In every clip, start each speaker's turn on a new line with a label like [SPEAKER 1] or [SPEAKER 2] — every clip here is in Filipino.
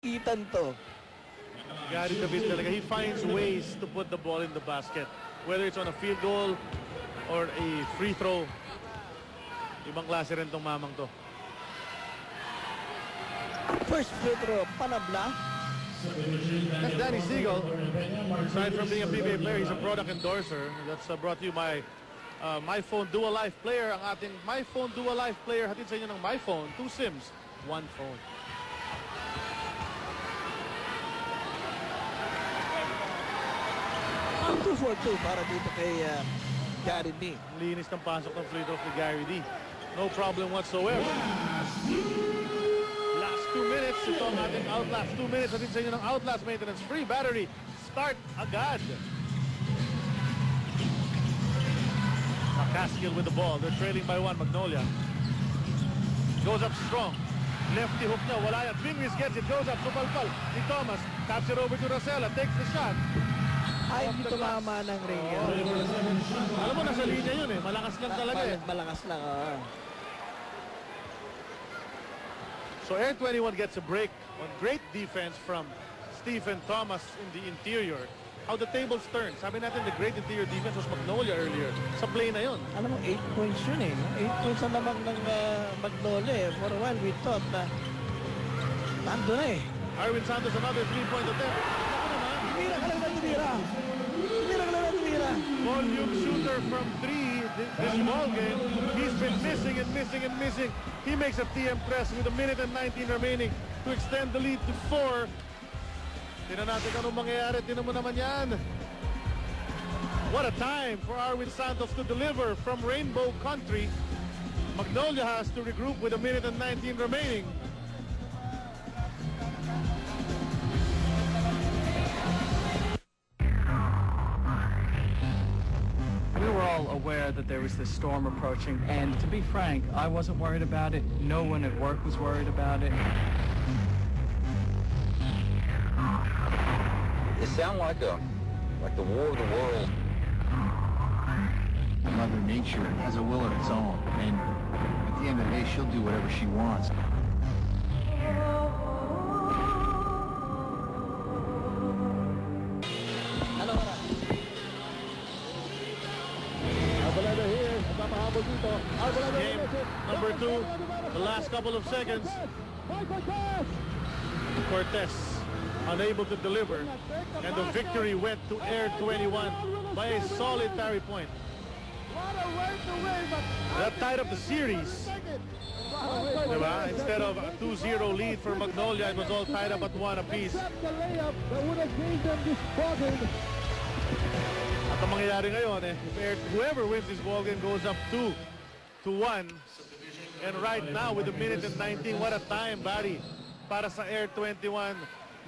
[SPEAKER 1] Itan to.
[SPEAKER 2] Gary David talaga, he finds ways to put the ball in the basket. Whether it's on a field goal or a free throw. Ibang klase rin tong mamang to.
[SPEAKER 1] First free throw, panabla.
[SPEAKER 2] That's Danny Siegel. Aside from being a PBA player, he's a product endorser. That's brought to you by MyPhone Dual Life Player. Ang ating MyPhone Dual Life Player, hatid sa inyo ng MyPhone. 2 SIMs, 1 phone.
[SPEAKER 1] Ang 2-for-2 para dito kay Gary D.
[SPEAKER 2] Linis ng pasok ng free throw ni Gary D. No problem whatsoever. Last 2 minutes. Ito ang ating Outlast. 2 minutes. Hatid sa inyo ng Outlast Maintenance Free Battery. Start agad. Caskill with the ball. They're trailing by 1. Magnolia goes up strong. Lefty hook niya. Wala yan. Bingris gets it. Goes up. Supalpal ni Thomas. Capture over to Rosella. Takes the shot.
[SPEAKER 1] Ay, hindi tumama ng ring.
[SPEAKER 2] Alam mo, nasa linya yun eh. Malakas lang talaga eh.
[SPEAKER 1] Malakas lang.
[SPEAKER 2] So Air 21 gets a break on great defense from Stephen Thomas in the interior. How the tables turn. Sabi natin the great interior defense was Magnolia earlier. Sa play na yun.
[SPEAKER 1] Alam mo, 8 points yun eh. 8 points ang lamang ng Magnolia eh. For a while, we thought na nando na eh.
[SPEAKER 2] Arwin Santos, another 3-point attempt.
[SPEAKER 1] Tumira ka lang na tumira. Tumira ka lang na tumira.
[SPEAKER 2] Volume shooter from 3 this ball game. He's been missing and missing and missing. He makes a TM press with 1 minute and 19 remaining to extend the lead to 4. Tingnan natin anong mangyayari. Tingnan mo naman yan. What a time for Arwin Santos to deliver from Rainbow Country. Magnolia has to regroup with 1 minute and 19 remaining.
[SPEAKER 3] We were all aware that there was this storm approaching, and to be frank, I wasn't worried about it. No one at work was worried about it.
[SPEAKER 4] It sounds like the war of the world.
[SPEAKER 5] Mother Nature has a will of its own, and at the end of the day, she'll do whatever she wants.
[SPEAKER 1] Ano oras?
[SPEAKER 2] Albalado here. Nagpapahabol dito. Game number 2. The last couple of seconds. Cortez unable to deliver. And the victory went to Air 21 by a solitary point. That tied up the series. Diba? Instead of a 2-0 lead for Magnolia, it was all tied up at 1 apiece. At ang mangyayari ngayon, whoever wins this ball game goes up 2-1. And right now, with 1 minute and 19, what a time, Barry, para sa Air 21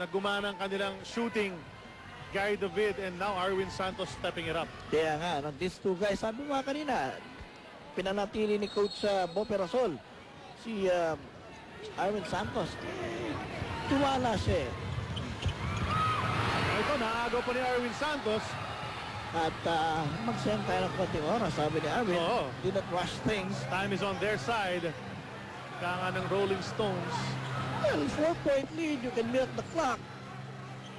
[SPEAKER 2] na gumana ang kanilang shooting. Gary David and now Arwin Santos stepping it up.
[SPEAKER 1] Kaya nga, these two guys, sabi mo kanina, pinanatili ni Coach Bo Perasol, si Arwin Santos. Tuwala siya.
[SPEAKER 2] Ito, naagaw pa ni Arwin Santos.
[SPEAKER 1] At mag-send tayo ng konting oras, sabi ni Arwin. Do not rush things.
[SPEAKER 2] Time is on their side. Kaya ng Rolling Stones.
[SPEAKER 1] Well, 4-point lead, you can milk the clock.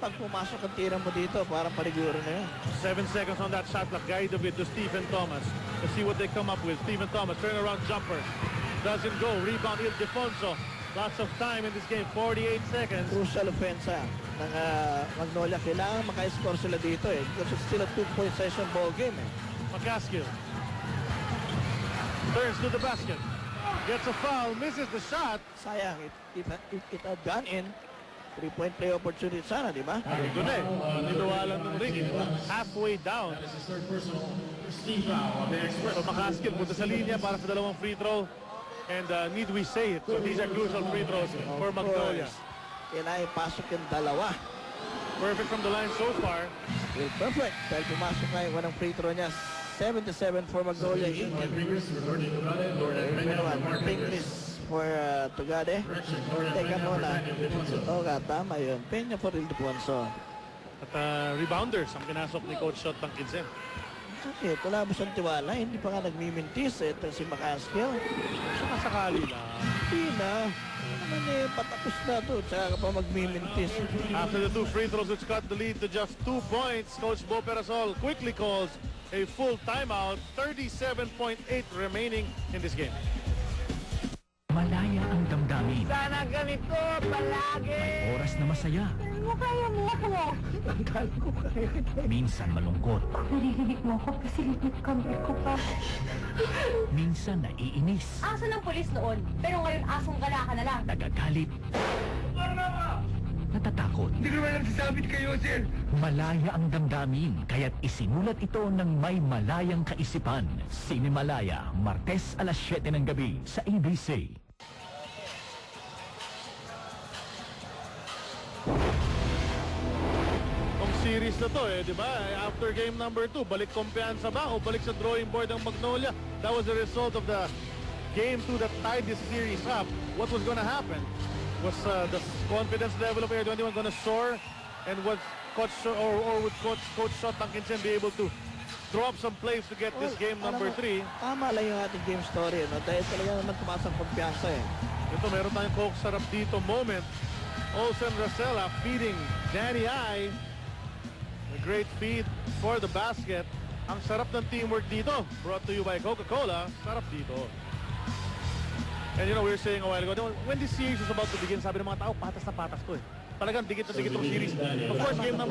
[SPEAKER 1] Pag pumasok ang tira mo dito, parang paliguro na yun.
[SPEAKER 2] 7 seconds on that shot clock. Gary David to Stephen Thomas. Let's see what they come up with. Stephen Thomas, turnaround jumper. Doesn't go. Rebound, Ildefonso. Lots of time in this game. 48 seconds.
[SPEAKER 1] Crucial offensa ng Magnolia. Kailangan maka-score sila dito eh. Because it's still a 2-point session ball game eh.
[SPEAKER 2] McCaskill turns to the basket. Gets a foul. Misses the shot.
[SPEAKER 1] Sayang. If it had gone in, 3-point play opportunity sana, di ba?
[SPEAKER 2] Doon eh. Niluwalan ng ring. Halfway down. So McCaskill punta sa linya para sa 2 free throw. And need we say it? So these are crucial free throws for Magnolia.
[SPEAKER 1] Kailangan ipasok yung 2.
[SPEAKER 2] Perfect from the line so far.
[SPEAKER 1] Well, perfect. Dahil pumasok na yung unang free throw niya. 77 for Magnolia. Pinglis for Tugade. Teka muna. Oo nga, tama yun. Peña for Ildefonso.
[SPEAKER 2] At rebounders ang pinasok ni Coach Shot Tangkinsen.
[SPEAKER 1] Bakit? Wala mo siyang tiwala. Hindi pa nga nagmimintis. Ito si McCaskill.
[SPEAKER 2] Saka sakali lang.
[SPEAKER 1] Hindi na. Ano naman patapos na to. Tsaka ka pa magmimintis.
[SPEAKER 2] After the 2 free throws which cut the lead to just 2 points, Coach Bo Perasol quickly calls a full timeout. 37.8 remaining in this game.
[SPEAKER 6] Malaya ang damdamin.
[SPEAKER 7] Sana ganito palagi.
[SPEAKER 6] May oras na masaya.
[SPEAKER 7] Kaya mo ako.
[SPEAKER 6] Minsan malungkot.
[SPEAKER 7] Naririnig mo ako kasi limit kamay ko pa.
[SPEAKER 6] Minsan naiinis.
[SPEAKER 7] Aso ng polis noon, pero ngayon asong gala ka na lang.
[SPEAKER 6] Nagagalit. Natatakot. Hindi ko naman nagsasabit kayo, sir. Malaya ang damdamin, kaya't isinulat ito ng may malayang kaisipan. Sinimalaya, Martes alas 7 ng gabi sa ABC.
[SPEAKER 2] Series na to di ba? After game number 2, balik kumpiyansa ba o balik sa drawing board ang Magnolia? That was the result of the game 2 that tied this series up. What was gonna happen? Was the confidence level of Air 21 gonna soar? And was Coach would Coach Shot Tankinsen be able to drop some plays to get this game number 3?
[SPEAKER 1] Tama lang yung ating game story, no? Dahil talaga naman tumaas ang kumpiyansa
[SPEAKER 2] Ito, meron tayong Coke sarap dito moment. Olsen Rosella feeding Danny I. A great feed for the basket. Ang sarap ng teamwork dito. Brought to you by Coca-Cola. Sarap dito. And you know, we were saying a while ago, when this series was about to begin, sabi ng mga tao, patas na patas to Talagang dikit na dikit ang series. Of course, game number